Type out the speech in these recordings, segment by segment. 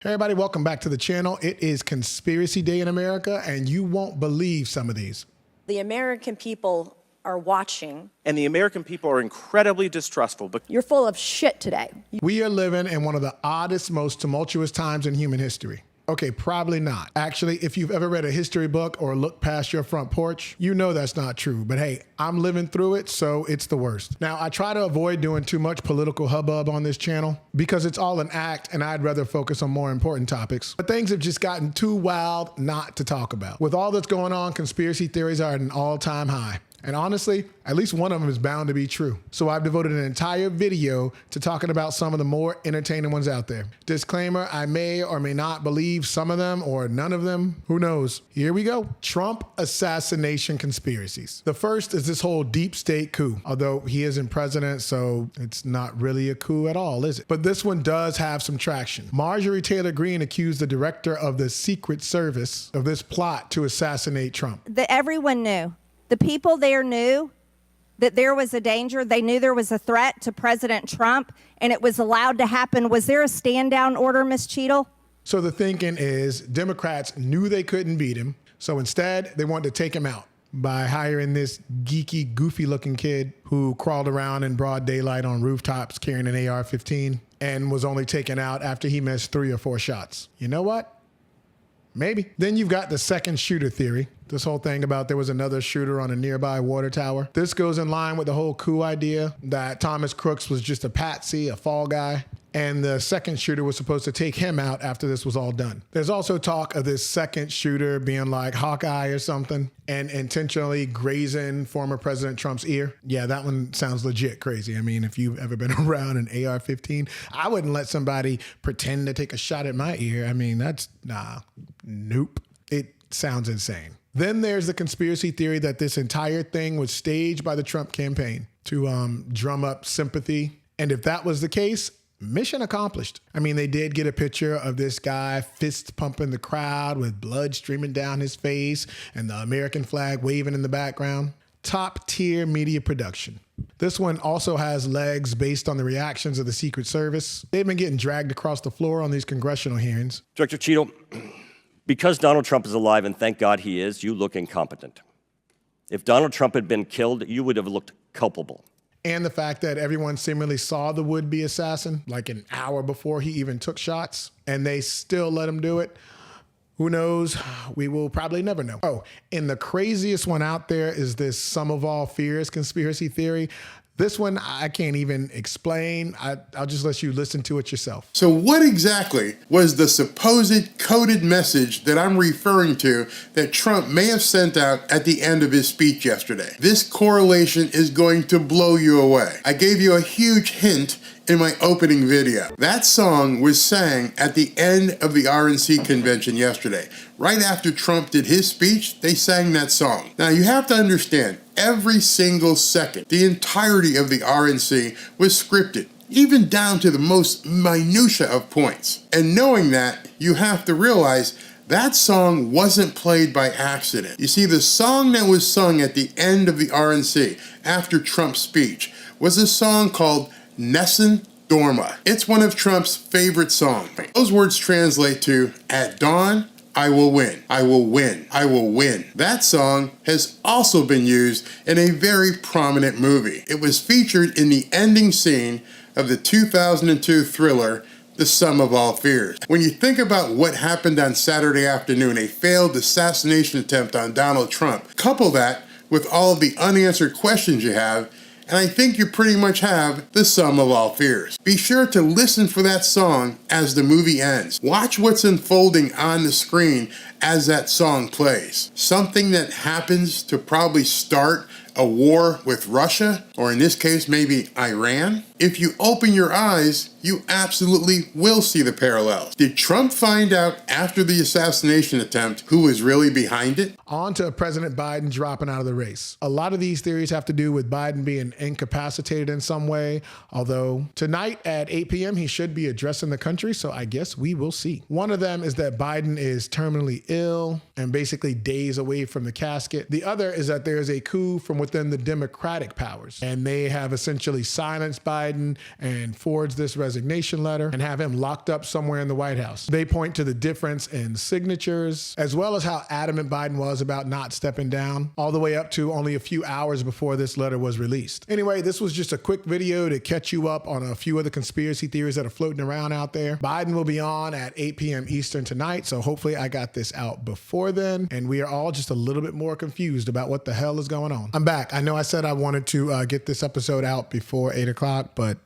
Hey everybody, welcome back to the channel. It is Conspiracy Day in America, and you won't believe some of these. The American people are watching. And the American people are incredibly distrustful. But You're full of shit today. We are living in one of the oddest, most tumultuous times in human history. Okay, probably not. Actually, if you've ever read a history book or looked past your front porch, you know that's not true. But hey, I'm living through it, so it's the worst. Now, I try to avoid doing too much political hubbub on this channel because it's all an act and I'd rather focus on more important topics. But things have just gotten too wild not to talk about. With all that's going on, conspiracy theories are at an all-time high. And honestly, at least one of them is bound to be true. So I've devoted an entire video to talking about some of the more entertaining ones out there. Disclaimer, I may or may not believe some of them or none of them. Who knows? Here we go. Trump assassination conspiracies. The first is this whole deep state coup, although he isn't president, so it's not really a coup at all, is it? But this one does have some traction. Marjorie Taylor Greene accused the director of the Secret Service of this plot to assassinate Trump. Everyone knew. The people there knew that there was a danger. They knew there was a threat to President Trump, and it was allowed to happen. Was there a stand-down order, Ms. Cheadle? So the thinking is Democrats knew they couldn't beat him, so instead they wanted to take him out by hiring this geeky, goofy-looking kid who crawled around in broad daylight on rooftops carrying an AR-15 and was only taken out after he missed 3 or 4 shots. You know what? Maybe. Then you've got the second shooter theory. This whole thing about there was another shooter on a nearby water tower. This goes in line with the whole coup idea that Thomas Crooks was just a patsy, a fall guy, and the second shooter was supposed to take him out after this was all done. There's also talk of this second shooter being like Hawkeye or something and intentionally grazing former President Trump's ear. Yeah, that one sounds legit crazy. I mean, if you've ever been around an AR-15, I wouldn't let somebody pretend to take a shot at my ear. I mean, nope. It sounds insane. Then there's the conspiracy theory that this entire thing was staged by the Trump campaign to drum up sympathy. And if that was the case, mission accomplished. I mean, they did get a picture of this guy fist pumping the crowd with blood streaming down his face and the American flag waving in the background. Top tier media production. This one also has legs based on the reactions of the Secret Service. They've been getting dragged across the floor on these congressional hearings. Director Cheadle, because Donald Trump is alive, and thank God he is, you look incompetent. If Donald Trump had been killed, you would have looked culpable. And the fact that everyone seemingly saw the would-be assassin like an hour before he even took shots, and they still let him do it. Who knows? We will probably never know. Oh, and the craziest one out there is this sum of all fears conspiracy theory. This one I can't even explain. I'll just let you listen to it yourself. So what exactly was the supposed coded message that I'm referring to that Trump may have sent out at the end of his speech yesterday? This correlation is going to blow you away. I gave you a huge hint in my opening video. That song was sang at the end of the RNC convention yesterday. Right after Trump did his speech, they sang that song. Now you have to understand, every single second, the entirety of the RNC was scripted, even down to the most minutia of points. And knowing that, you have to realize that song wasn't played by accident. You see, the song that was sung at the end of the RNC after Trump's speech was a song called Nessun Dorma. It's one of Trump's favorite songs. Those words translate to, "At dawn, I will win. I will win. I will win." That song has also been used in a very prominent movie. It was featured in the ending scene of the 2002 thriller, The Sum of All Fears. When you think about what happened on Saturday afternoon, a failed assassination attempt on Donald Trump, couple that with all of the unanswered questions you have, and I think you pretty much have the sum of all fears. Be sure to listen for that song as the movie ends. Watch what's unfolding on the screen as that song plays. Something that happens to probably start a war with Russia, or in this case, maybe Iran. If you open your eyes, you absolutely will see the parallels. Did Trump find out after the assassination attempt who was really behind it? On to President Biden dropping out of the race. A lot of these theories have to do with Biden being incapacitated in some way, although tonight at 8 p.m. he should be addressing the country, so I guess we will see. One of them is that Biden is terminally ill and basically days away from the casket. The other is that there is a coup from within within the Democratic powers. And they have essentially silenced Biden and forged this resignation letter and have him locked up somewhere in the White House. They point to the difference in signatures, as well as how adamant Biden was about not stepping down, all the way up to only a few hours before this letter was released. Anyway, this was just a quick video to catch you up on a few of the conspiracy theories that are floating around out there. Biden will be on at 8 p.m. Eastern tonight, so hopefully I got this out before then, and we are all just a little bit more confused about what the hell is going on. I'm back. I know I said I wanted to get this episode out before 8 o'clock, but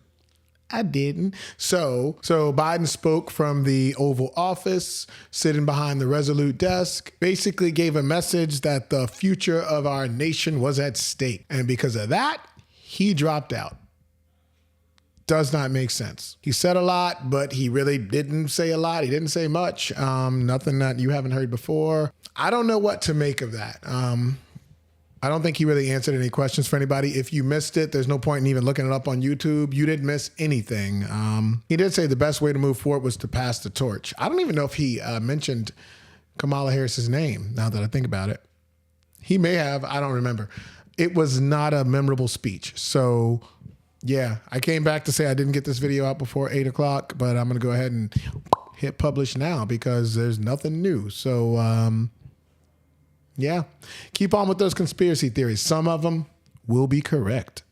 I didn't. So Biden spoke from the Oval Office, sitting behind the Resolute desk, basically gave a message that the future of our nation was at stake. And because of that, he dropped out. Does not make sense. He said a lot, but he really didn't say a lot. He didn't say much. Nothing that you haven't heard before. I don't know what to make of that. I don't think he really answered any questions for anybody. If you missed it, there's no point in even looking it up on YouTube. You didn't miss anything. He did say the best way to move forward was to pass the torch. I don't even know if he mentioned Kamala Harris's name, now that I think about it. He may have. I don't remember. It was not a memorable speech. So yeah, I came back to say I didn't get this video out before 8 o'clock, but I'm going to go ahead and hit publish now because there's nothing new. So yeah, keep on with those conspiracy theories. Some of them will be correct.